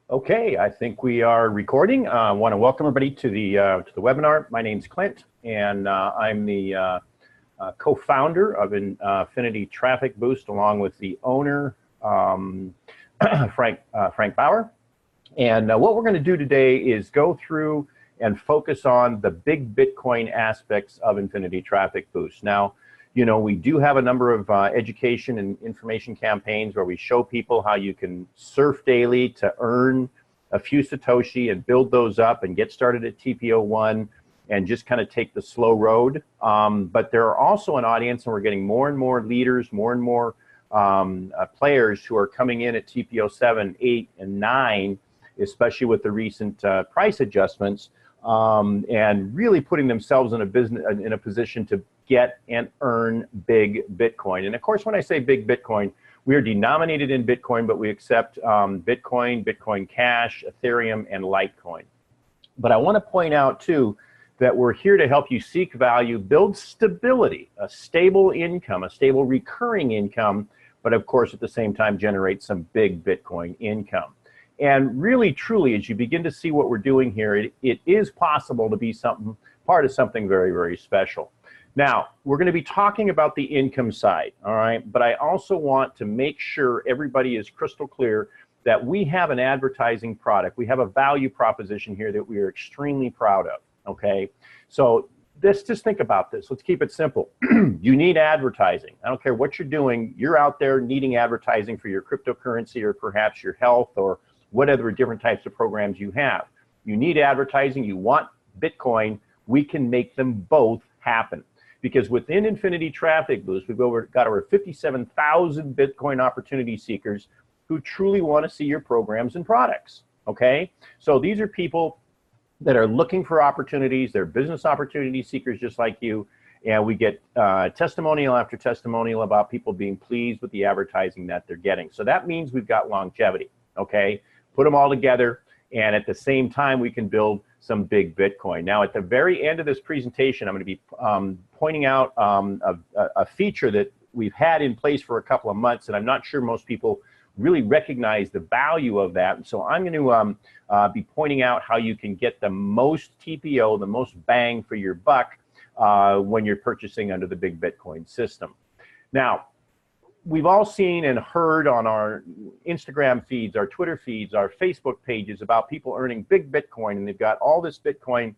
Okay, I think we are recording. I want to welcome everybody to the webinar. My name's Clint, and I'm the co-founder of Infinity Traffic Boost, along with the owner, Frank Bauer. And what we're going to do today is go through and focus on the big Bitcoin aspects of Infinity Traffic Boost. Now, you know, we do have a number of education and information campaigns where we show people how you can surf daily to earn a few Satoshi and build those up and get started at TPO 1 and just kind of take the slow road. But there are also an audience, and we're getting more and more leaders, more and more players who are coming in at TPO 7, 8, and 9, especially with the recent price adjustments, and really putting themselves in a position to get and earn big Bitcoin. And of course, when I say big Bitcoin, we are denominated in Bitcoin, but we accept Bitcoin, Bitcoin Cash, Ethereum, and Litecoin. But I want to point out too that we're here to help you seek value, build stability, a stable income, a stable recurring income, but of course at the same time generate some big Bitcoin income. And really, truly, as you begin to see what we're doing here, it is possible to be part of something very, very special. Now, we're going to be talking about the income side, all right? But I also want to make sure everybody is crystal clear that we have an advertising product. We have a value proposition here that we are extremely proud of, okay? So let's just think about this. Let's keep it simple. You need advertising. I don't care what you're doing. You're out there needing advertising for your cryptocurrency or perhaps your health or whatever different types of programs you have. You need advertising. You want Bitcoin. We can make them both happen. Because within Infinity Traffic Boost, we've got over 57,000 Bitcoin opportunity seekers who truly want to see your programs and products, okay? So these are people that are looking for opportunities. They're business opportunity seekers just like you. And we get testimonial after testimonial about people being pleased with the advertising that they're getting. So that means we've got longevity, okay? Put them all together, and at the same time, we can build some big Bitcoin. Now, at the very end of this presentation, I'm going to be pointing out a feature that we've had in place for a couple of months, and I'm not sure most people really recognize the value of that. So I'm going to be pointing out how you can get the most TPO, the most bang for your buck when you're purchasing under the big Bitcoin system. Now, we've all seen and heard on our Instagram feeds, our Twitter feeds, our Facebook pages about people earning big Bitcoin, and they've got all this Bitcoin,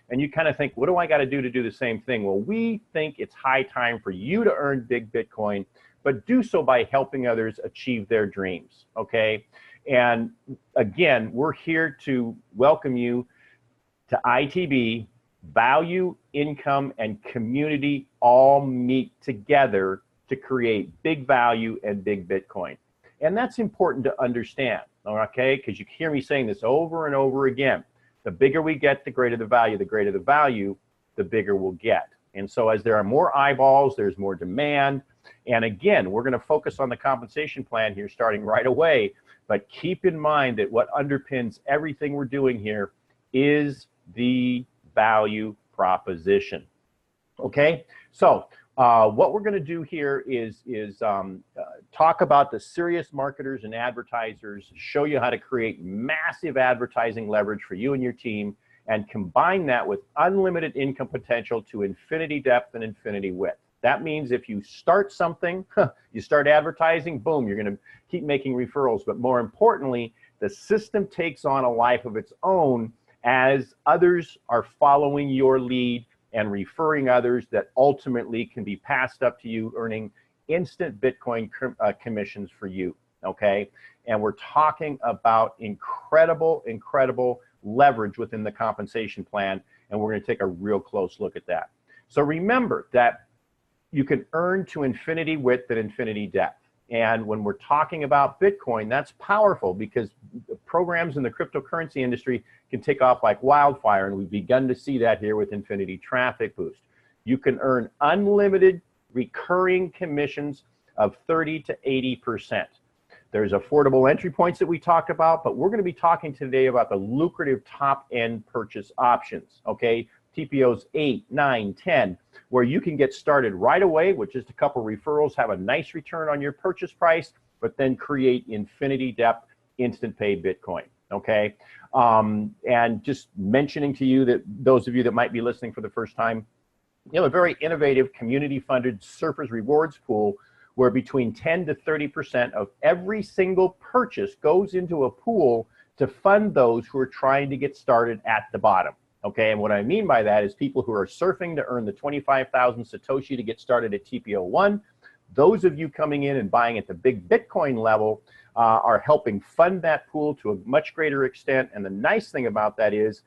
and you kind of think, what do I got to do the same thing? Well, we think it's high time for you to earn big Bitcoin, but do so by helping others achieve their dreams, okay? And again, we're here to welcome you to ITB. Value, income, and community all meet together to create big value and big Bitcoin. And that's important to understand, okay? Because you hear me saying this over and over again. The bigger we get, the greater the value. The greater the value, the bigger we'll get. And so as there are more eyeballs, there's more demand. And again, we're going to focus on the compensation plan here starting right away. But keep in mind that what underpins everything we're doing here is the value proposition, okay? So what we're going to do here is talk about the serious marketers and advertisers, show you how to create massive advertising leverage for you and your team, and combine that with unlimited income potential to infinity depth and infinity width. That means if you start something, you start advertising, boom, you're going to keep making referrals. But more importantly, the system takes on a life of its own as others are following your lead and referring others that ultimately can be passed up to you, earning instant Bitcoin commissions for you, okay? And we're talking about incredible, incredible leverage within the compensation plan, and we're going to take a real close look at that. So remember that you can earn to infinity width and infinity depth. And when we're talking about Bitcoin, that's powerful because programs in the cryptocurrency industry can take off like wildfire, and we've begun to see that here with Infinity Traffic Boost. You can earn unlimited recurring commissions of 30 to 80%. There's affordable entry points that we talked about, but we're going to be talking today about the lucrative top-end purchase options, okay? TPOs 8, 9, 10, where you can get started right away with just a couple referrals, have a nice return on your purchase price, but then create infinity depth, instant pay Bitcoin. okay? And just mentioning to you that those of you that might be listening for the first time, you have a very innovative community-funded Surfers Rewards pool where between 10 to 30% of every single purchase goes into a pool to fund those who are trying to get started at the bottom. Okay, and what I mean by that is people who are surfing to earn the 25,000 Satoshi to get started at TPO 1. Those of you coming in and buying at the big Bitcoin level are helping fund that pool to a much greater extent. And the nice thing about that is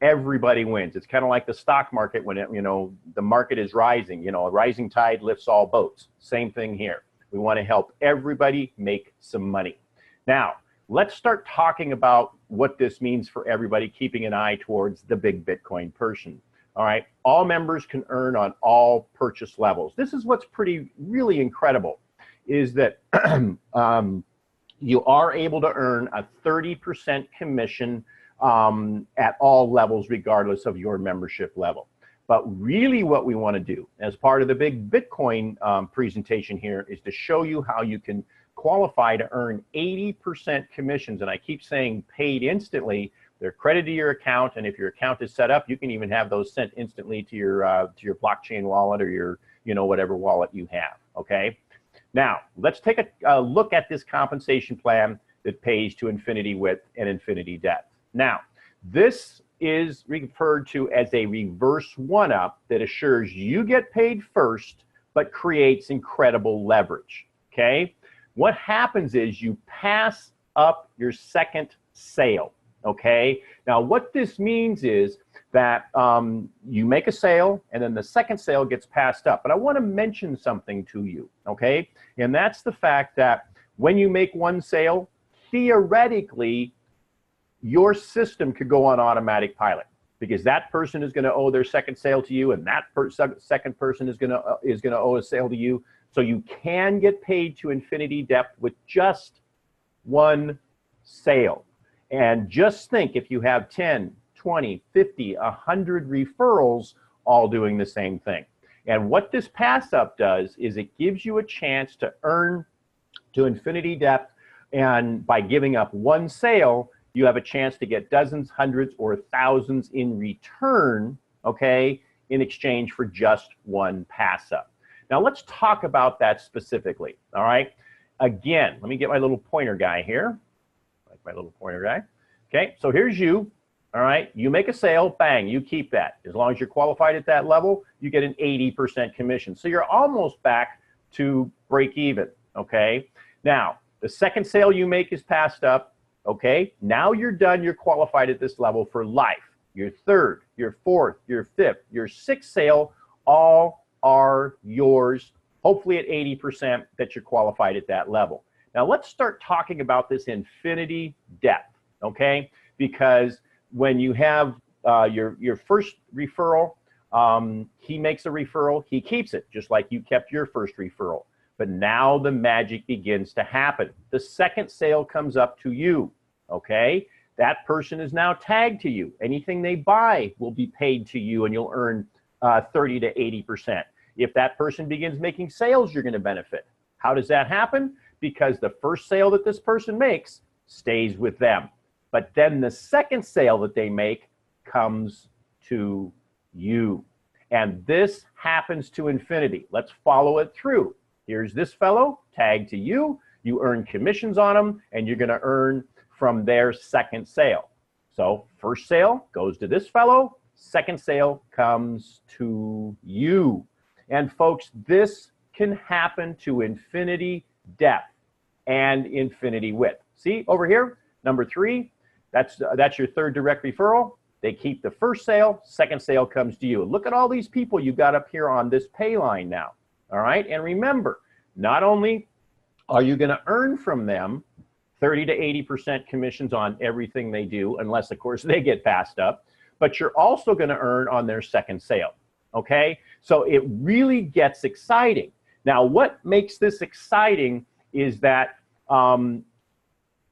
everybody wins. It's kind of like the stock market when the market is rising. A rising tide lifts all boats. Same thing here. We want to help everybody make some money. Now, let's start talking about what this means for everybody, keeping an eye towards the big Bitcoin person. All right, all members can earn on all purchase levels. This is what's really incredible, is that you are able to earn a 30% commission at all levels, regardless of your membership level. But really what we want to do as part of the big Bitcoin presentation here is to show you how you can qualify to earn 80% commissions. And I keep saying paid instantly. They're credited to your account, and if your account is set up, you can even have those sent instantly to your blockchain wallet or your whatever wallet you have. Okay. Now let's take a look at this compensation plan that pays to infinity width and infinity depth. Now this is referred to as a reverse one-up that assures you get paid first, but creates incredible leverage. Okay. What happens is you pass up your second sale. Okay, now what this means is that you make a sale and then the second sale gets passed up. But I want to mention something to you, okay? And that's the fact that when you make one sale, theoretically, your system could go on automatic pilot because that person is going to owe their second sale to you, and that second person is going to owe a sale to you. So you can get paid to infinity depth with just one sale. And just think if you have 10, 20, 50, 100 referrals all doing the same thing. And what this pass up does is it gives you a chance to earn to infinity depth, and by giving up one sale, you have a chance to get dozens, hundreds, or thousands in return, okay, in exchange for just one pass up. Now let's talk about that specifically, all right? Again, let me get my little pointer guy here. My little pointer guy. Okay, so here's you. All right, you make a sale, bang, you keep that. As long as you're qualified at that level, you get an 80% commission. So you're almost back to break even. Okay, now the second sale you make is passed up. Okay, now you're done. You're qualified at this level for life. Your third, your fourth, your fifth, your sixth sale, all are yours, hopefully at 80% that you're qualified at that level. Now let's start talking about this infinity depth, okay? Because when you have your first referral, he makes a referral, he keeps it, just like you kept your first referral. But now the magic begins to happen. The second sale comes up to you, okay? That person is now tagged to you. Anything they buy will be paid to you, and you'll earn 30 to 80%. If that person begins making sales, you're going to benefit. How does that happen? Because the first sale that this person makes stays with them. But then the second sale that they make comes to you. And this happens to infinity. Let's follow it through. Here's this fellow tagged to you. You earn commissions on them, and you're going to earn from their second sale. So first sale goes to this fellow. Second sale comes to you. And folks, this can happen to infinity depth and infinity width. See over here, number 3, that's your third direct referral. They keep the first sale, second sale comes to you. Look at all these people you got up here on this pay line now. All right, and remember, not only are you going to earn from them 30 to 80% commissions on everything they do, unless of course they get passed up, but you're also going to earn on their second sale. Okay, so it really gets exciting. Now, what makes this exciting is that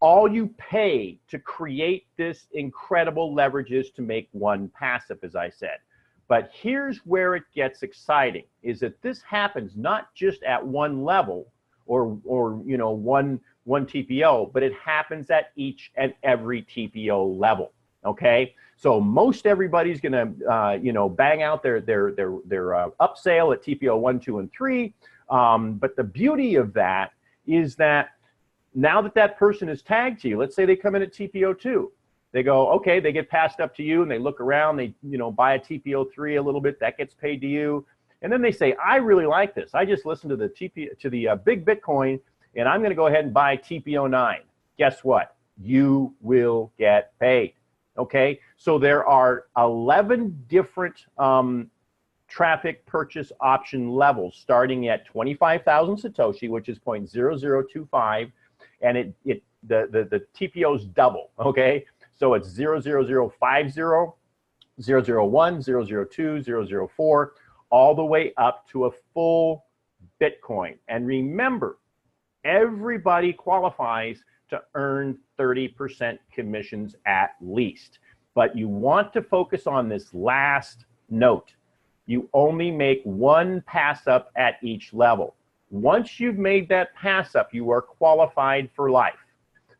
all you pay to create this incredible leverage is to make one passive, as I said. But here's where it gets exciting, is that this happens not just at one level or one one TPO, but it happens at each and every TPO level. Okay, so most everybody's gonna bang out their upsale at TPO 1, 2, and 3. But the beauty of that is that now that person is tagged to you, let's say they come in at TPO 2, they go, okay, they get passed up to you, and they look around, they buy a TPO 3 a little bit, that gets paid to you, and then they say, I really like this. I just listened to the Big Bitcoin, and I'm going to go ahead and buy TPO 9. Guess what? You will get paid. Okay, so there are 11 different traffic purchase option levels starting at 25,000 Satoshi, which is 0.0025, and the TPOs double. Okay, so it's 00050, 001, 002, 004, all the way up to a full Bitcoin. And remember, everybody qualifies to earn 30% commissions at least. But you want to focus on this last note. You only make one pass up at each level. Once you've made that pass up, you are qualified for life.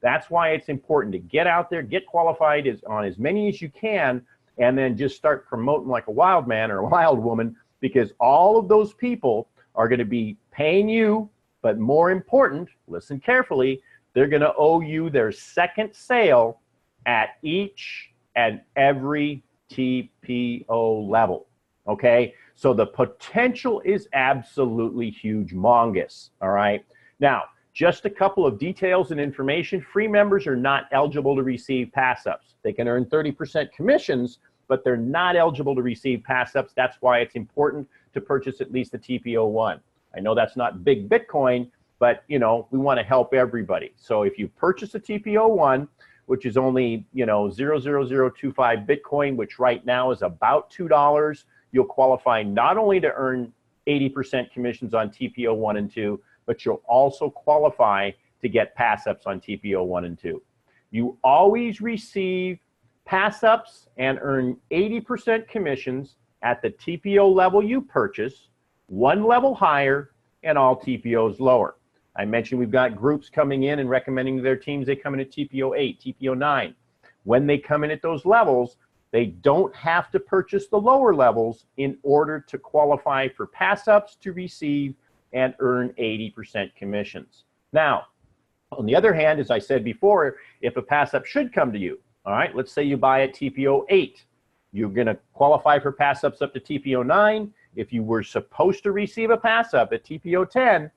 That's why it's important to get out there, get qualified on as many as you can, and then just start promoting like a wild man or a wild woman, because all of those people are going to be paying you, but more important, listen carefully, they're going to owe you their second sale at each and every TPO level. Okay, so the potential is absolutely humongous. All right, now just a couple of details and information. Free members are not eligible to receive pass ups. They can earn 30% commissions, but they're not eligible to receive pass ups. That's why it's important to purchase at least the TPO 1. I know that's not Big Bitcoin, but we want to help everybody. So if you purchase a TPO 1, which is only 0.00025 Bitcoin, which right now is about $2, you'll qualify not only to earn 80% commissions on TPO 1 and 2, but you'll also qualify to get pass ups on TPO 1 and 2. You always receive pass ups and earn 80% commissions at the TPO level you purchase, one level higher, and all TPOs lower. I mentioned we've got groups coming in and recommending to their teams they come in at TPO 8, TPO 9. When they come in at those levels, they don't have to purchase the lower levels in order to qualify for pass-ups to receive and earn 80% commissions. Now, on the other hand, as I said before, if a pass-up should come to you, all right, let's say you buy at TPO 8, you're going to qualify for pass-ups up to TPO 9. If you were supposed to receive a pass-up at TPO 10,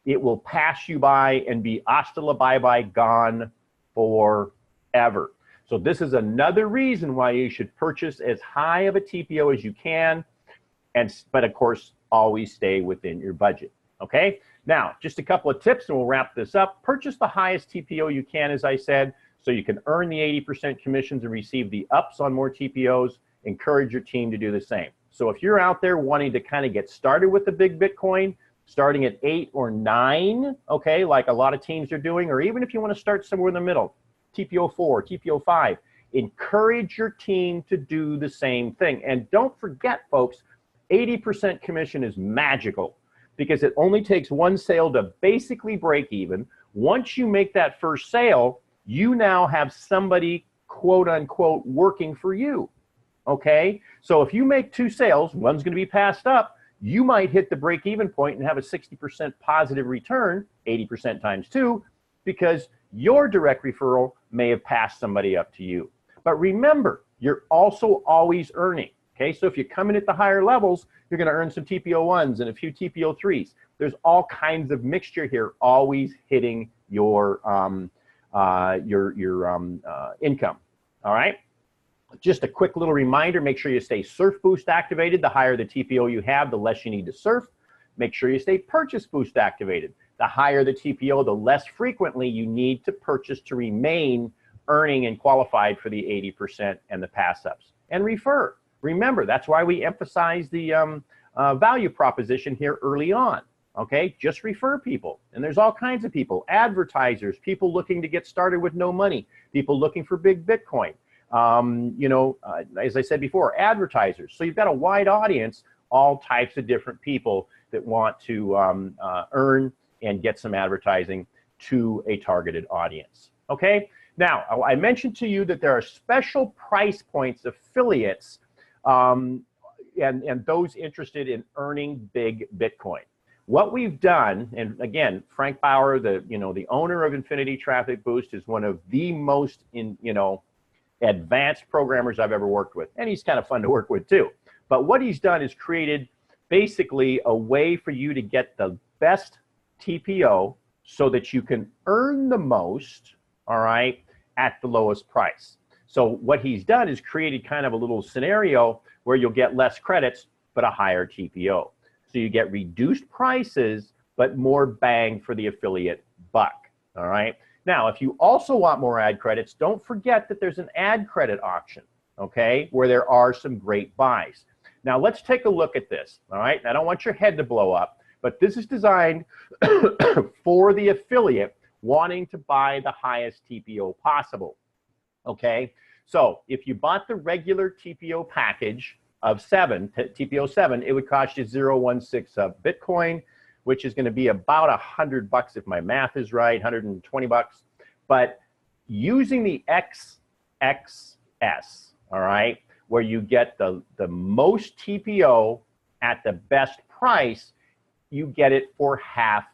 it will pass you by and be hasta la bye-bye, gone forever. So this is another reason why you should purchase as high of a TPO as you can, but of course, always stay within your budget, okay? Now, just a couple of tips and we'll wrap this up. Purchase the highest TPO you can, as I said, so you can earn the 80% commissions and receive the ups on more TPOs. Encourage your team to do the same. So if you're out there wanting to kind of get started with the Big Bitcoin, starting at 8 or 9, okay, like a lot of teams are doing, or even if you want to start somewhere in the middle, TPO 4, TPO 5, encourage your team to do the same thing. And don't forget, folks, 80% commission is magical because it only takes one sale to basically break even. Once you make that first sale, you now have somebody, quote unquote, working for you, okay? So if you make 2 sales, one's going to be passed up, you might hit the break-even point and have a 60% positive return, 80% times 2, because your direct referral may have passed somebody up to you. But remember, you're also always earning, okay? So if you come in at the higher levels, you're going to earn some TPO 1s and a few TPO 3s. There's all kinds of mixture here, always hitting your income, all right? Just a quick little reminder, make sure you stay Surf Boost activated. The higher the TPO you have, the less you need to surf. Make sure you stay Purchase Boost activated. The higher the TPO, the less frequently you need to purchase to remain earning and qualified for the 80% and the pass-ups. And refer. Remember, that's why we emphasize the value proposition here early on. Okay, just refer people. And there's all kinds of people, advertisers, people looking to get started with no money, people looking for Big Bitcoin. As I said before, advertisers. So you've got a wide audience, all types of different people that want to earn and get some advertising to a targeted audience. Okay, now I mentioned to you that there are special price points affiliates and those interested in earning big Bitcoin. What we've done, and again, Frank Bauer, the owner of Infinity Traffic Boost, is one of the most advanced programmers I've ever worked with, and he's kind of fun to work with too. But what he's done is created basically a way for you to get the best TPO so that you can earn the most, all right, at the lowest price. So what he's done is created kind of a little scenario where you'll get less credits, but a higher TPO. So you get reduced prices, but more bang for the affiliate buck, all right? Now, if you also want more ad credits, don't forget that there's an ad credit auction, okay, where there are some great buys. Now, let's take a look at this, all right? I don't want your head to blow up, but this is designed for the affiliate wanting to buy the highest TPO possible, okay? So if you bought the regular TPO package of TPO 7, it would cost you 0.16 Bitcoin, which is going to be about $100 if my math is right, $120. But using the XXS, all right, where you get the most TPO at the best price, you get it for half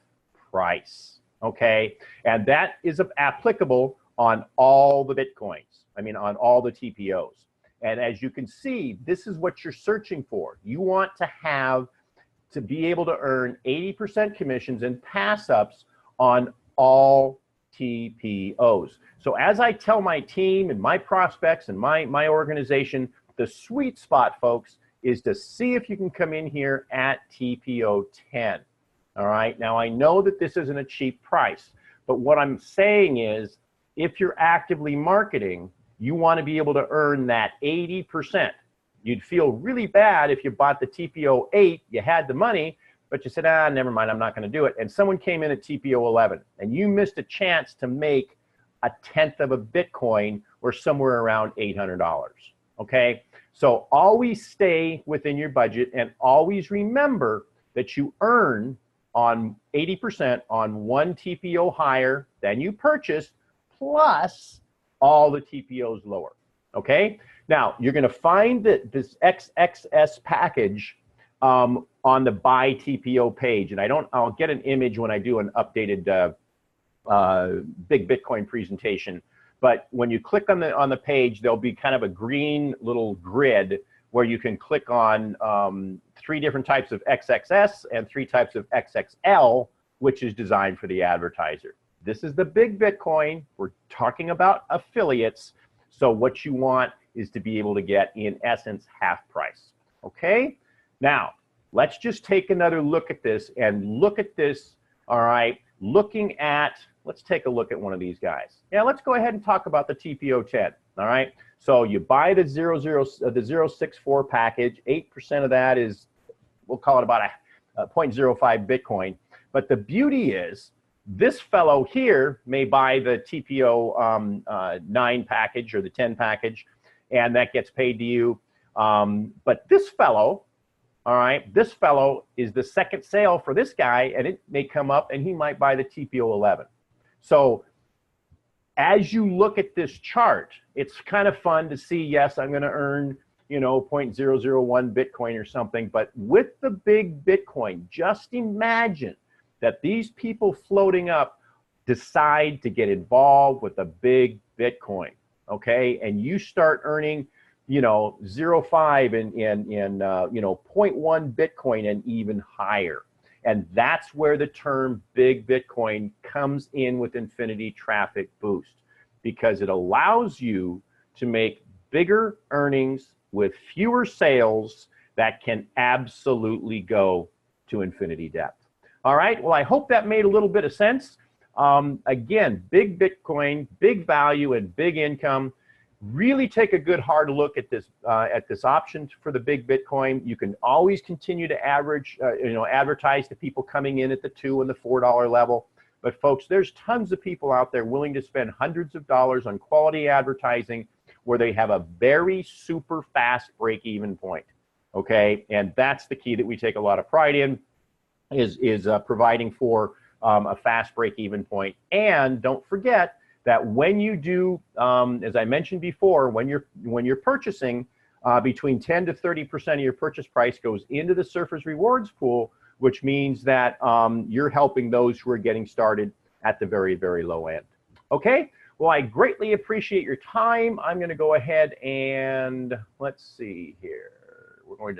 price, okay? And that is applicable on all the Bitcoins. I mean, on all the TPOs. And as you can see, this is what you're searching for. You want to be able to earn 80% commissions and pass-ups on all TPOs. So as I tell my team and my prospects and my organization, the sweet spot, folks, is to see if you can come in here at TPO 10. All right. Now, I know that this isn't a cheap price, but what I'm saying is if you're actively marketing, you want to be able to earn that 80%. You'd feel really bad if you bought the TPO 8, you had the money, but you said, never mind, I'm not going to do it. And someone came in at TPO 11, and you missed a chance to make 1/10 of a Bitcoin or somewhere around $800, okay? So always stay within your budget, and always remember that you earn on 80% on one TPO higher than you purchased, plus all the TPOs lower, okay? Now, you're going to find that this XXS package on the Buy TPO page, and I'll get an image when I do an updated Big Bitcoin presentation. But when you click on the page, there'll be kind of a green little grid where you can click on 3 different types of XXS and 3 types of XXL, which is designed for the advertiser. This is the Big Bitcoin. We're talking about affiliates. So what you want is to be able to get, in essence, half price. Okay? Now, let's just take another look at this and look at this, all right, let's take a look at one of these guys. Yeah, let's go ahead and talk about the TPO 10, all right? So you buy the 0.64 package, 8% of that is, we'll call it about a 0.05 Bitcoin. But the beauty is, this fellow here may buy the TPO 9 package or the 10 package, and that gets paid to you. But this fellow, all right, this fellow is the second sale for this guy, and it may come up and he might buy the TPO 11. So as you look at this chart, it's kind of fun to see, yes, I'm going to earn, 0.001 Bitcoin or something. But with the Big Bitcoin, just imagine that these people floating up decide to get involved with a Big Bitcoin, okay? And you start earning, 0.5 and 0.1 Bitcoin and even higher. And that's where the term Big Bitcoin comes in with Infinity Traffic Boost, because it allows you to make bigger earnings with fewer sales that can absolutely go to infinity depth. All right, well, I hope that made a little bit of sense. Again, Big Bitcoin, big value, and big income. Really take a good hard look at this option for the Big Bitcoin. You can always continue to advertise to people coming in at the $2 and the $4 level. But folks, there's tons of people out there willing to spend hundreds of dollars on quality advertising where they have a very super fast break-even point. Okay, and that's the key that we take a lot of pride in. Is providing for a fast break-even point. And don't forget that when you do, as I mentioned before, when you're purchasing, between 10 to 30% of your purchase price goes into the Surfers Rewards pool, which means that you're helping those who are getting started at the very, very low end. Okay, well, I greatly appreciate your time. I'm going to go ahead and let's see here. We're going to